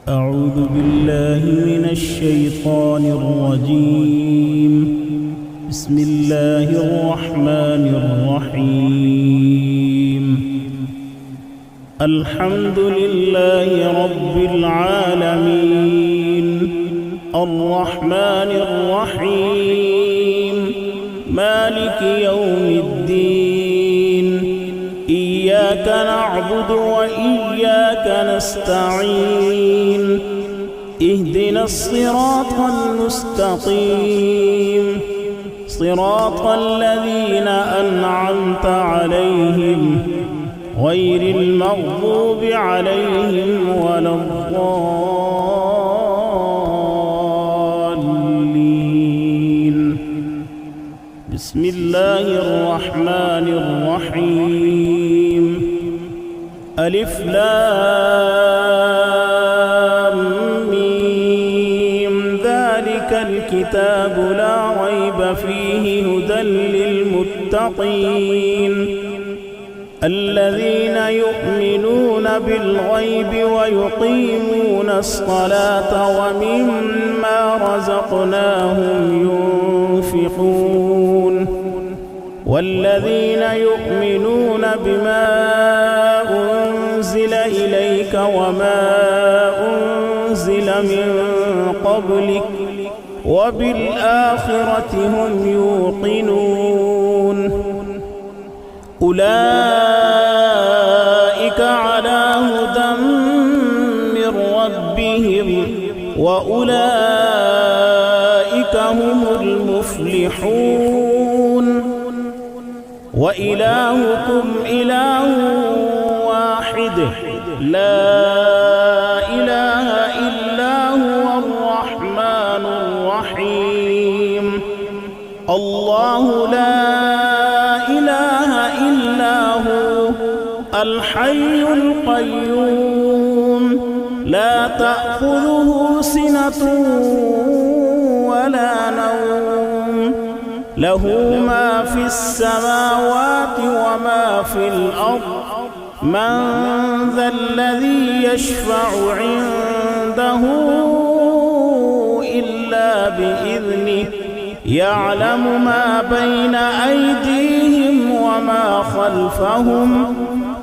أعوذ بالله من الشيطان الرجيم. بسم الله الرحمن الرحيم. الحمد لله رب العالمين، الرحمن الرحيم، مالك يوم الدين. إياك نعبد وإياك نستعين. اهدنا الصراط المستقيم، صراط الذين أنعمت عليهم غير المغضوب عليهم ولا الضالين. بسم الله الرحمن الرحيم. ألف لام ميم. ذلك الكتاب لا ريب فيه هدى للمتقين الذين يؤمنون بالغيب ويقيمون الصلاة ومما رزقناهم ينفقون والذين يؤمنون بما أنزل إليك وما أنزل من قبلك وبالآخرة هم يوقنون. أولئك على هدى من ربهم وأولئك هم المفلحون. وإلهكم إله واحد لا إله إلا هو الرحمن الرحيم. الله لا إله إلا هو الحي القيوم لا تأخذه سنة ولا نوم له ما في السماوات وما في الأرض. من ذا الذي يشفع عنده إلا بإذنه يعلم ما بين أيديهم وما خلفهم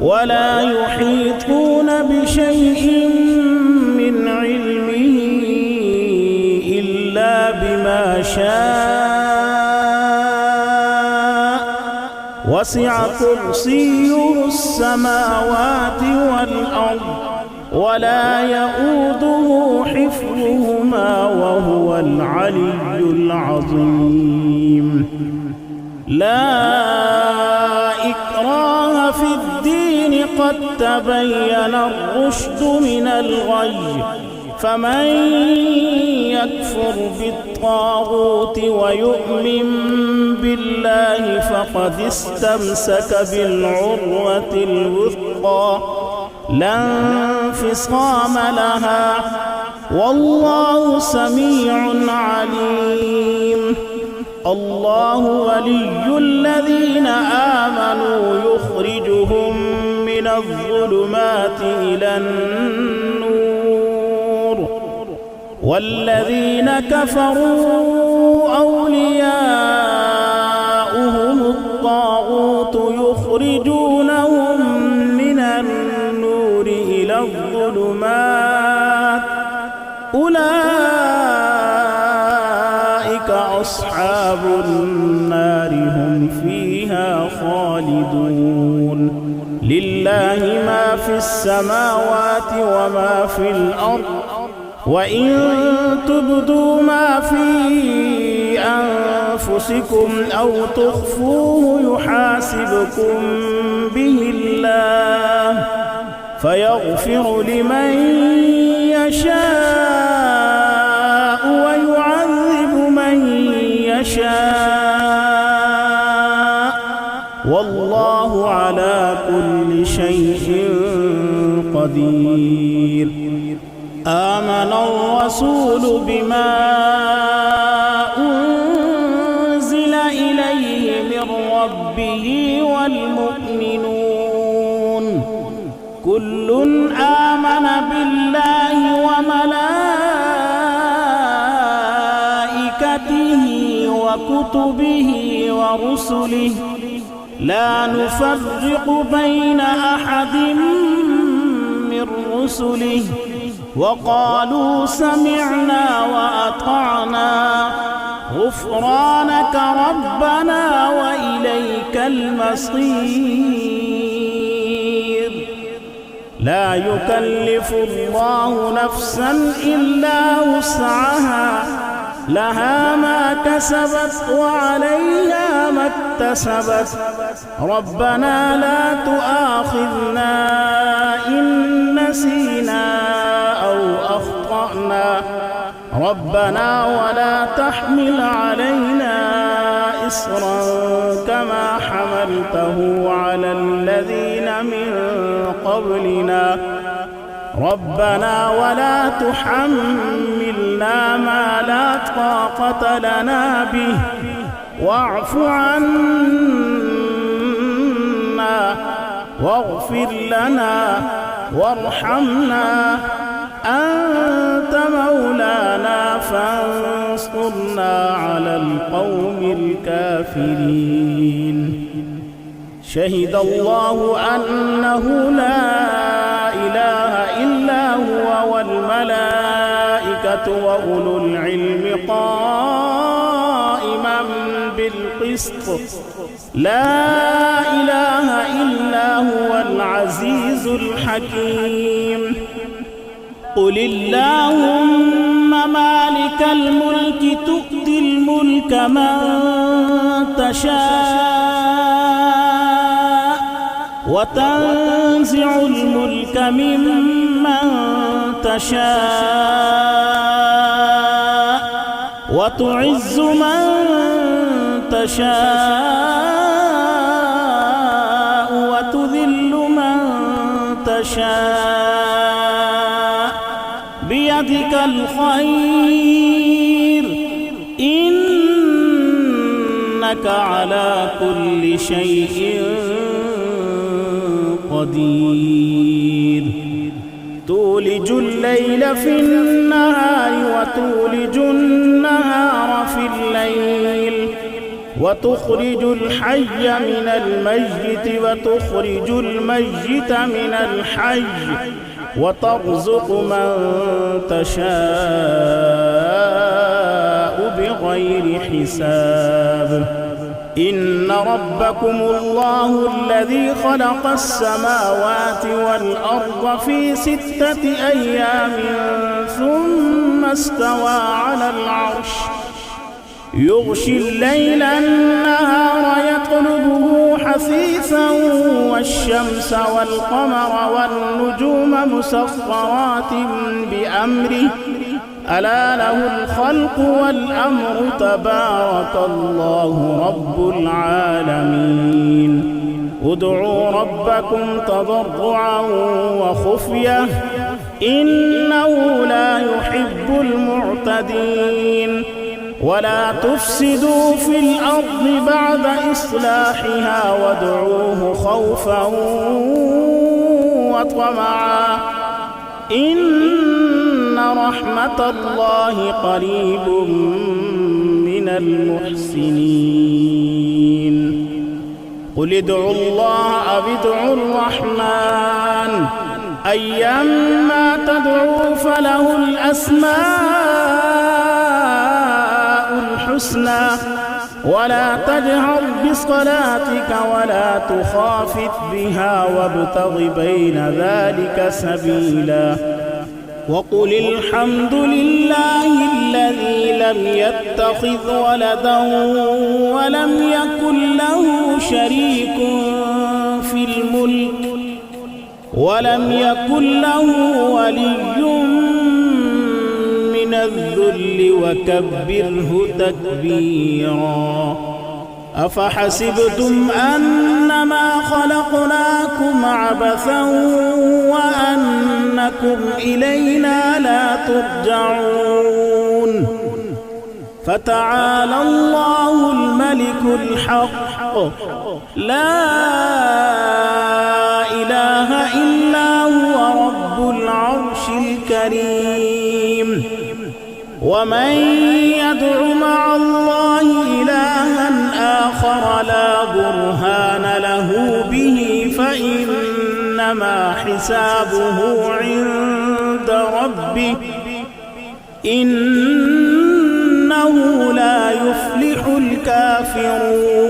ولا يحيطون بشيء من علمه إلا بما شاء. وسع كرسيه السماوات والأرض ولا يؤوده حفظهما وهو العلي العظيم. لا إكراه في الدين قد تبين الرشد من الغي. فمن يكفر بالطاغوت ويؤمن بالله فقد استمسك بالعروة الوثقى لا انفصام لها والله سميع عليم. الله ولي الذين آمنوا يخرجهم من الظلمات إلى النور والذين كفروا أولياؤهم الطاغوت يخرجونهم من النور إلى الظلمات. أولئك أصحاب النار هم فيها خالدون. لله ما في السماوات وما في الأرض وإن تبدوا ما في أنفسكم أو تخفوه يحاسبكم به الله فيغفر لمن يشاء ويعذب من يشاء والله على كل شيء قدير. آمن الرسول بما أنزل إليه من ربه والمؤمنون كل آمن بالله وملائكته وكتبه ورسله لا نفرق بين أحد من رسله وقالوا سمعنا وأطعنا غفرانك ربنا وإليك المصير. لا يكلف الله نفسا إلا وسعها لها ما كسبت وعليها ما اكتسبت ربنا لا تؤاخذنا إن نسينا أو أخطأنا ربنا ولا تحمل علينا إصرا كما حملته على الذين من قبلنا ربنا ولا تحملنا ما لا طاقة لنا به واعف عنا واغفر لنا وارحمنا أنت مولانا فانصرنا على القوم الكافرين. شهد الله أنه لا إله إلا هو والملائكة وأولو العلم قائما بالقسط لا إله إلا هو العزيز الحكيم. قل اللهم مالك الملك تؤتي الملك من تشاء وتنزع الملك ممن تشاء وتعز من تشاء وتذل من تشاء بيدك الخير إنك على كل شيء قدير. تولج الليل في النهار وتولج النهار في الليل وتخرج الحي من الميت وتخرج الميت من الحي وترزق من تشاء بغير حساب. إن ربكم الله الذي خلق السماوات والأرض في 6 أيام ثم استوى على العرش يغشي الليل النهار يطلبه حثيثا والشمس والقمر والنجوم مسخرات بأمره ألا له الخلق والأمر تبارك الله رب العالمين. ادعوا ربكم تضرعا وخفية إنه لا يحب المعتدين. ولا تفسدوا في الأرض بعد إصلاحها وادعوه خوفا وطمعا إن رحمة الله قريب من المحسنين. قل ادعوا الله أو ادعوا الرحمن أيما تدعوا فله الأسماء الحسنى ولا تجهر بصلاتك ولا تخافت بها وابتغ بين ذلك سبيلا. وقل الحمد لله الذي لم يتخذ ولدا ولم يكن له شريك في الملك ولم يكن له ولي من الذل وكبره تكبيرا. أفحسبتم أنما خلقناكم عبثا وأنكم إلينا لا ترجعون. فتعالى الله الملك الحق لا إله إلا هو رب العرش الكريم. ومن يدع مع الله إلها آخر لا برهان له به فإنما حسابه عند ربه إنه لا يفلح الكافرون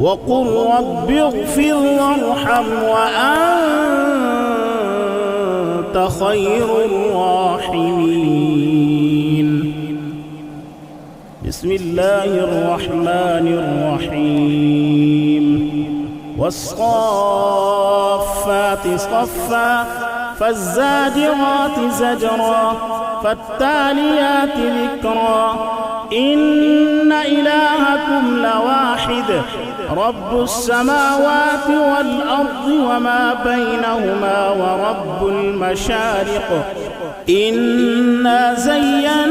وقل رب اغفر وارحم وأنت خير الراحمين. بسم الله الرحمن الرحيم. والصافات صفا فالزاجرات زجرا فالتاليات ذكرا إن إلهكم لواحد رب السماوات والأرض وما بينهما ورب المشارق إنا زينا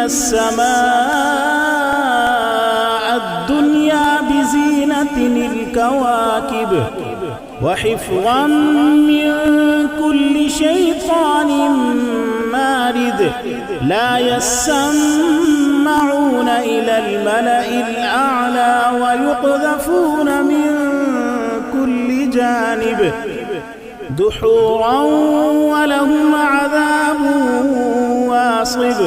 السماء الدنيا بزينة الكواكب وحفظا من كل شيطان مارد لا يسمعون إلى الملأ الأعلى ويقذفون من كل جانب دحورا ولهم عذاب واصب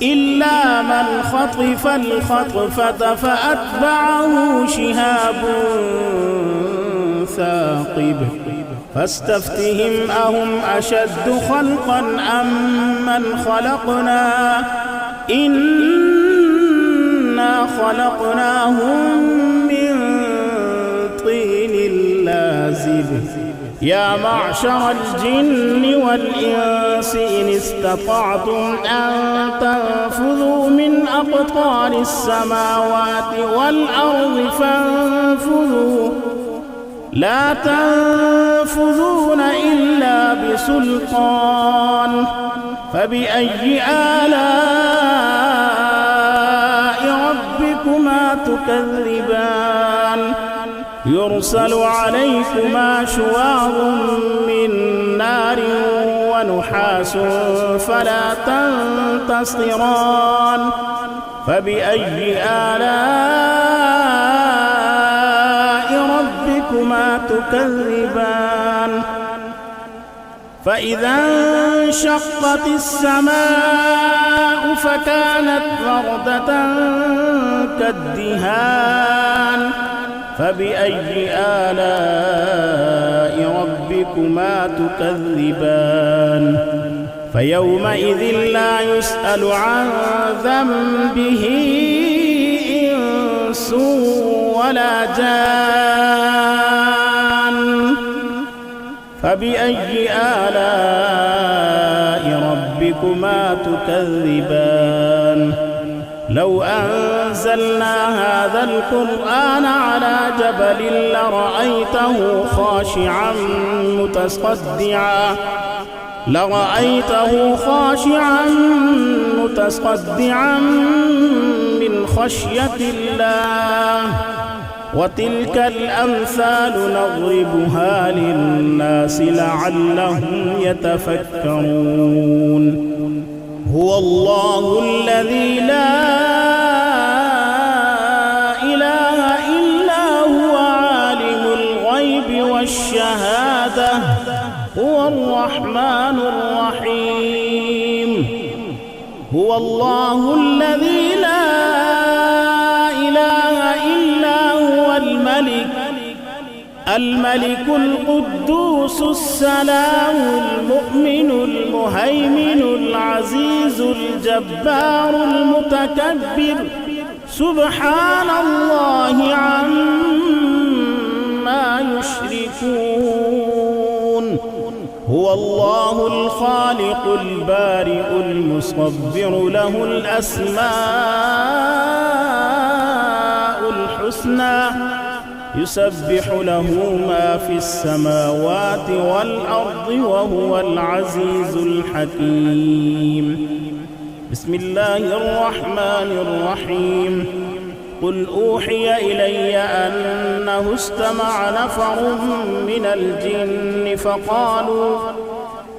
إلا من خطف الخطفة فأتبعه شهاب ثاقب فاستفتهم أهم أشد خلقا أم من خلقنا إنا خلقناهم من طين لازب يا معشر الجن والإنس إن استطعتم أن تنفذوا من أقطار السماوات والأرض فانفذوا لا تنفذون إلا بسلطان فبأي آلاء ربكما تكذبان يرسل عليكما شواظ من نار ونحاس فلا تنتصران فبأي آلاء ربكما تكذبان فإذا انشقت السماء فكانت وردة كالدهان فبأي آلاء ربكما تكذبان فيومئذ لا يسأل عن ذنبه إنس ولا جان فبأي آلاء ربكما تكذبان لو أنزلنا هذا القرآن على جبل لرأيته خاشعا متصدعا من خشية الله وتلك الأمثال نضربها للناس لعلهم يتفكرون هو الله الذي لا إله إلا هو عالم الغيب والشهادة هو الرحمن الرحيم هو الله الذي لا إله إلا هو الملك القدوس السلام المؤمن المهيمن العزيز الجبار المتكبر سبحان الله عما يشركون هو الله الخالق البارئ المصور له الأسماء الحسنى يسبح له ما في السماوات والأرض وهو العزيز الحكيم بسم الله الرحمن الرحيم قل أوحي إلي أنه استمع نفر من الجن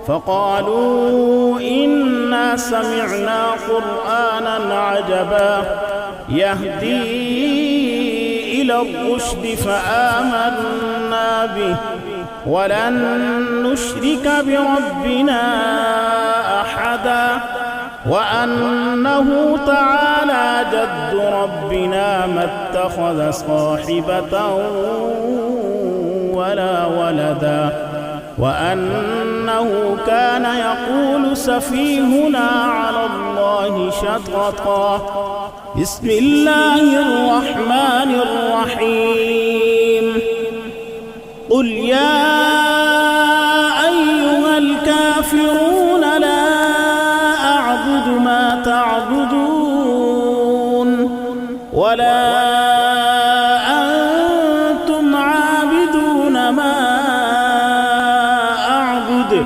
فقالوا إنا سمعنا قرآنا عجبا يهدي إلى الرشد فآمنا به ولن نشرك بربنا أحدا وأنه تعالى جد ربنا ما اتخذ صاحبة ولا ولدا وأنه كان يقول سفيهنا على الله شططا. بسم الله الرحمن الرحيم. قل يا أيها الكافرون لا أعبد ما تعبدون ولا أنتم عابدون ما أعبد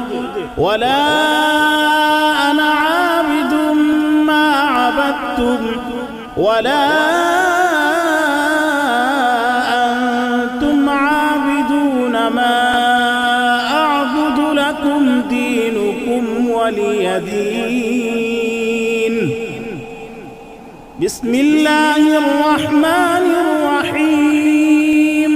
ولا أنا عابد ما عبدتم ولا أنتم عابدون ما أعبد لكم دينكم ولي دين. بسم الله الرحمن الرحيم.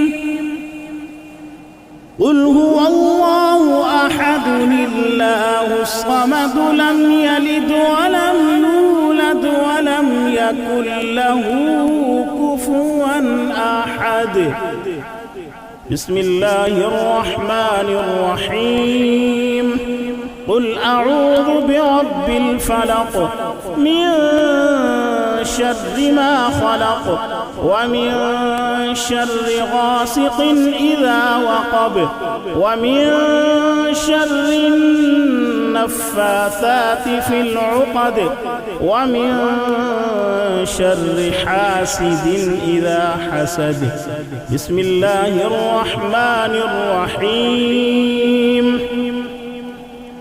قل هو الله أحد الله الصمد لم يلد ولم يولد ولم يكن له كفوا أحد. بسم الله الرحمن الرحيم. قل أعوذ برب الفلق من شر ما خلق ومن شر غاسق إذا وقب ومن شر النفاثات في العقد ومن شر حاسد إذا حسد. بسم الله الرحمن الرحيم.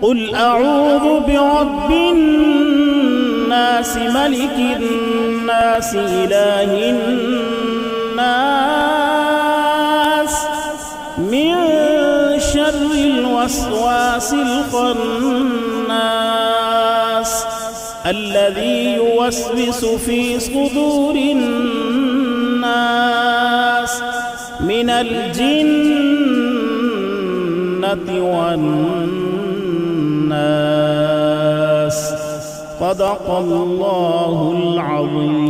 قل أعوذ برب الناس ملك الناس إله الناس من شر الوسواس الخناس الذي يوسوس في صدور الناس من الجنة والناس. صدق الله العظيم.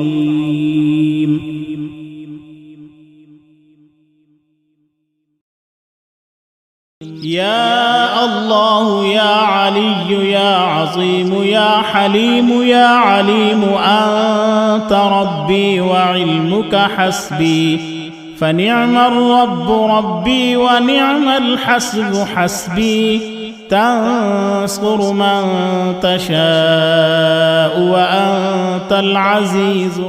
يا الله يا علي يا عظيم يا حليم يا عليم أنت ربي وعلمك حسبي فنعم الرب ربي ونعم الحسب حسبي. تنصر من تشاء وأنت العزيز